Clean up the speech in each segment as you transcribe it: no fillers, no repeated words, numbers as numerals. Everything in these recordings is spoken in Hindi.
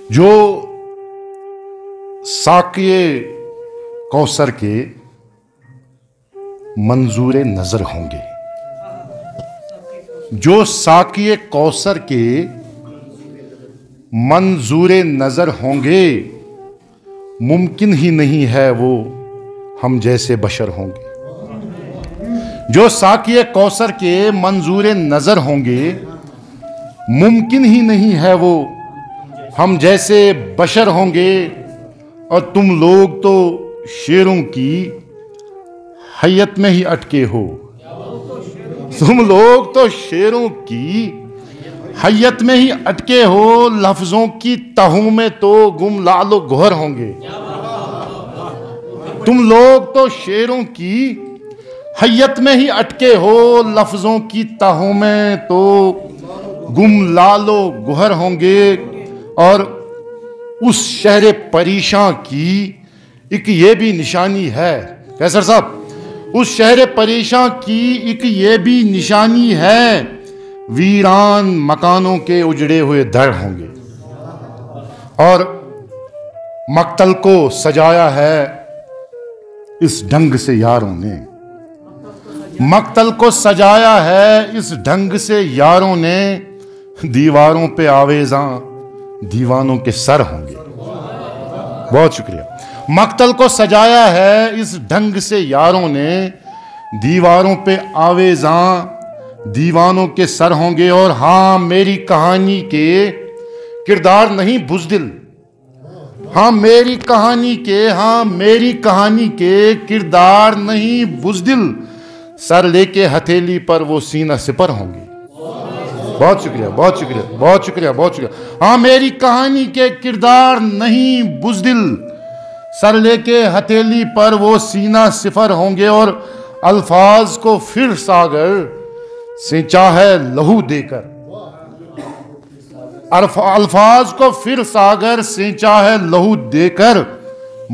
जो साक़िए कौसर के मंजूर नजर होंगे, जो साक़िए कौसर के मंजूर नजर होंगे, मुमकिन ही नहीं है वो हम जैसे बशर होंगे। जो साक़िए कौसर के मंजूर नजर होंगे, मुमकिन ही नहीं है वो हम जैसे बशर होंगे। और तुम लोग तो शेरों की हैयत में ही अटके हो, तुम लोग तो शेरों की हैयत में ही अटके हो, लफ्जों की तहों में तो गुम लालो गोहर होंगे। तुम लोग तो शेरों की हैयत में ही अटके हो, लफ्जों की तहों में तो गुम लालो गोहर होंगे। और उस शहर परेशान की एक ये भी निशानी है, कैसर साहब, उस शहर परेशान की एक ये भी निशानी है, वीरान मकानों के उजड़े हुए दर होंगे। और मक्तल को सजाया है इस ढंग से यारों ने, मक्तल को सजाया है इस ढंग से यारों ने, दीवारों पे आवेज़ां दीवानों के सर होंगे। बहुत शुक्रिया। मक्तल को सजाया है इस ढंग से यारों ने, दीवारों पे आवेज़ां दीवानों के सर होंगे। और हाँ, मेरी कहानी के किरदार नहीं बुज़दिल, हाँ मेरी कहानी के, हाँ मेरी कहानी के किरदार नहीं बुज़दिल, सर लेके हथेली पर वो सीना सिपर होंगे। बहुत शुक्रिया, बहुत शुक्रिया, बहुत शुक्रिया, बहुत शुक्रिया। हाँ मेरी कहानी के किरदार नहीं बुज़दिल, सर लेके हथेली पर वो सीना सिफर होंगे। और अल्फाज को फिर सागर सिंचा है लहू देकर, अल्फाज को फिर सागर सिंचा है लहू देकर,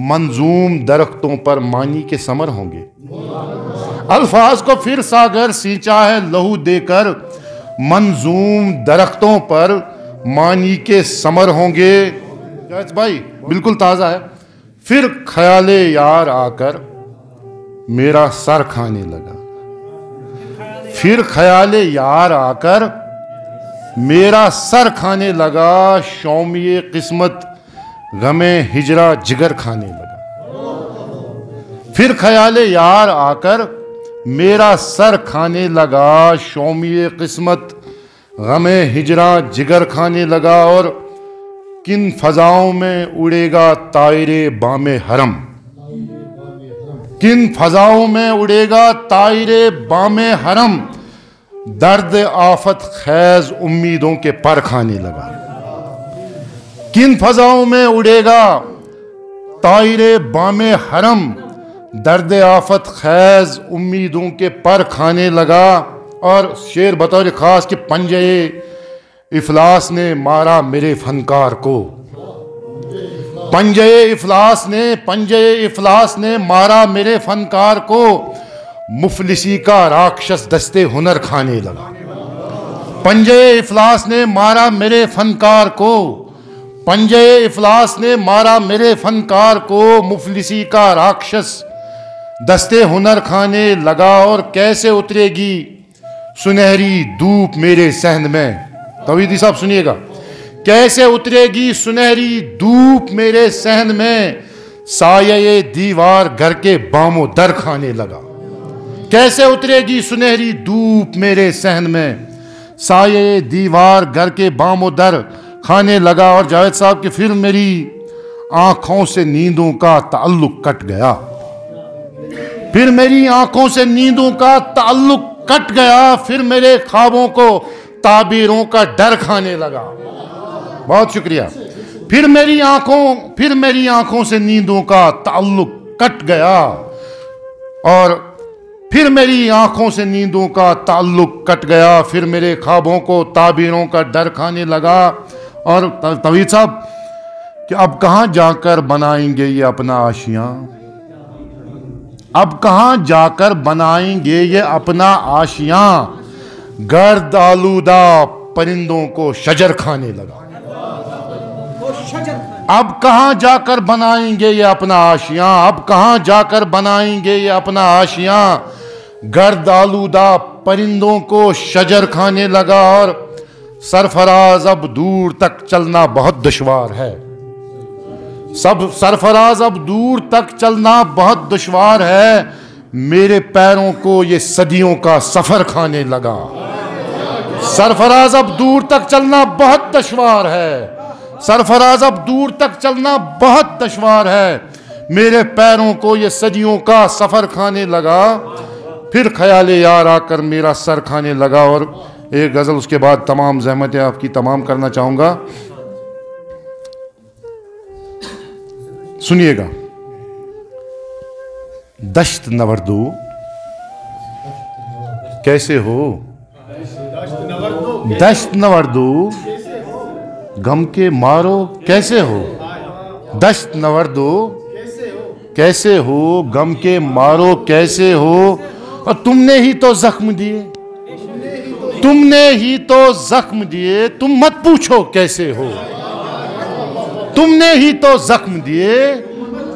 मंजूम दरख्तों पर मानी के समर होंगे। अल्फाज को फिर सागर सिंचा है लहू देकर, मंजूम दरख्तों पर मानी के समर होंगे। भाई बिल्कुल ताज़ा है। फिर ख्याले यार आकर मेरा सर खाने लगा, फिर ख्याले यार आकर मेरा सर खाने लगा, शौमिये किस्मत गमे हिजरा जिगर खाने लगा। फिर ख्याले यार आकर मेरा सर खाने लगा, शौमिये किस्मत गमे हिजरा जिगर खाने लगा। और किन फजाओं में उड़ेगा तायरे बामे हरम, किन फजाओं में उड़ेगा तायरे बामे हरम, दर्द आफत खैज उम्मीदों के पर खाने लगा। किन फजाओं में उड़ेगा तायरे बामे हरम, दर्द आफत खैज उम्मीदों के पर खाने लगा। और शेर बतौर खास कि पंजे इफलास ने मारा मेरे फनकार को, पंजे इफलास ने मारा मेरे फनकार को, मुफलिसी का राक्षस दस्ते हुनर खाने लगा। पंजे इफलास ने मारा मेरे फनकार को, पंजे इफलास ने मारा मेरे फनकार को, मुफलिसी का राक्षस दस्ते हुनर खाने लगा। और कैसे उतरेगी सुनहरी धूप मेरे सहन में, तवीदी साहब सुनिएगा, कैसे उतरेगी सुनहरी धूप मेरे सहन में, साये दीवार घर के बामो दर खाने लगा। कैसे उतरेगी सुनहरी धूप मेरे सहन में, साये दीवार घर के बामो दर खाने लगा। और जावेद साहब की फिर मेरी आंखों से नींदों का ताल्लुक कट गया, फिर मेरी आंखों से नींदों का ताल्लुक कट गया, फिर मेरे ख्वाबों को ताबीरों का डर खाने लगा। बहुत शुक्रिया। फिर मेरी आंखों से नींदों का ताल्लुक कट गया, और फिर मेरी आंखों से नींदों का ताल्लुक कट गया, फिर मेरे ख्वाबों को ताबीरों का डर खाने लगा। और तवीद साहब कि अब कहाँ जाकर बनाएंगे ये अपना आशियां, अब कहाँ जाकर बनाएंगे ये अपना आशियां, गर्द आलूदा परिंदों को शजर खाने लगा। अब कहाँ जाकर बनाएंगे ये अपना आशियां, अब कहाँ जाकर बनाएंगे ये अपना आशियां। गर्द आलूदा परिंदों को शजर खाने लगा और सरफराज अब दूर तक चलना बहुत दुश्वार है। सब सरफराज अब दूर तक चलना बहुत दुश्वार है। मेरे पैरों को ये सदियों का सफर खाने लगा। सरफराज अब दूर तक चलना बहुत दुश्वार है। सरफराज अब दूर तक चलना बहुत दुश्वार है। मेरे पैरों को ये सदियों का सफर खाने लगा। फिर ख्याल यार आकर मेरा सर खाने लगा। और एक गजल उसके बाद तमाम ज़हमतें आपकी तमाम करना चाहूंगा, सुनिएगा। दश्त नवरदो कैसे हो, दश्त नवरदो गम के मारो कैसे हो, दश्त नवरदो कैसे हो, गम के मारो कैसे हो। और तुमने ही तो जख्म दिए, तुमने ही तो जख्म दिए, तुम मत पूछो कैसे हो। तुमने ही तो जख्म दिए,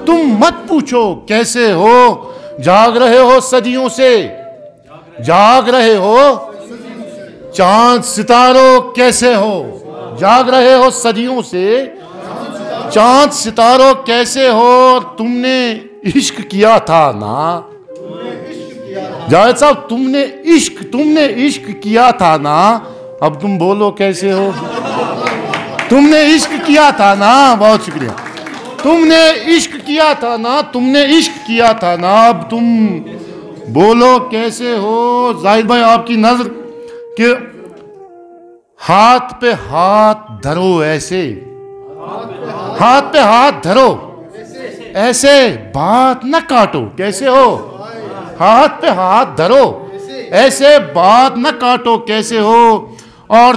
तुम मत पूछो कैसे हो। जाग रहे हो सदियों से, जाग रहे हो चांद सितारों कैसे हो। जाग रहे हो सदियों से, चांद सितारों कैसे हो। तुमने इश्क किया था ना जावेद साहब, तुमने इश्क किया था ना। अब तुम बोलो कैसे हो। तुमने इश्क किया था ना, बहुत शुक्रिया। तुमने इश्क किया था ना, तुमने इश्क किया था ना। अब तुम बोलो कैसे हो। जाहिद भाई आपकी नजर के हाथ पे हाथ धरो, ऐसे हाथ पे हाथ धरो, ऐसे बात न काटो कैसे हो। हाथ पे हाथ धरो, ऐसे बात न काटो कैसे हो। और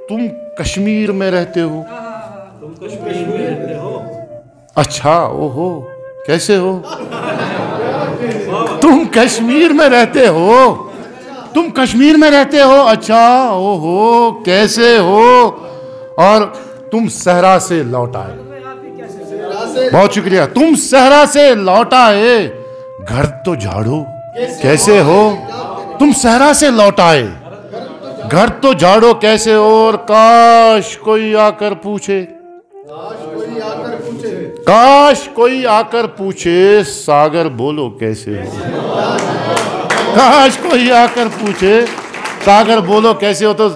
तुम कश्मीर में रहते हो। अच्छा, ओहो कैसे हो। तुम कश्मीर में रहते हो, तुम कश्मीर में रहते हो। अच्छा, ओहो कैसे हो। और तुम सहरा से लौट आए, बहुत शुक्रिया। तुम सहरा से लौट आए, घर तो झाड़ो कैसे हो। तुम सहरा से लौट आए, घर तो झाड़ो कैसे हो। और काश कोई आकर पूछे, काश कोई आकर पूछे, सागर बोलो कैसे हो। काश कोई आकर पूछे, सागर बोलो कैसे हो। तो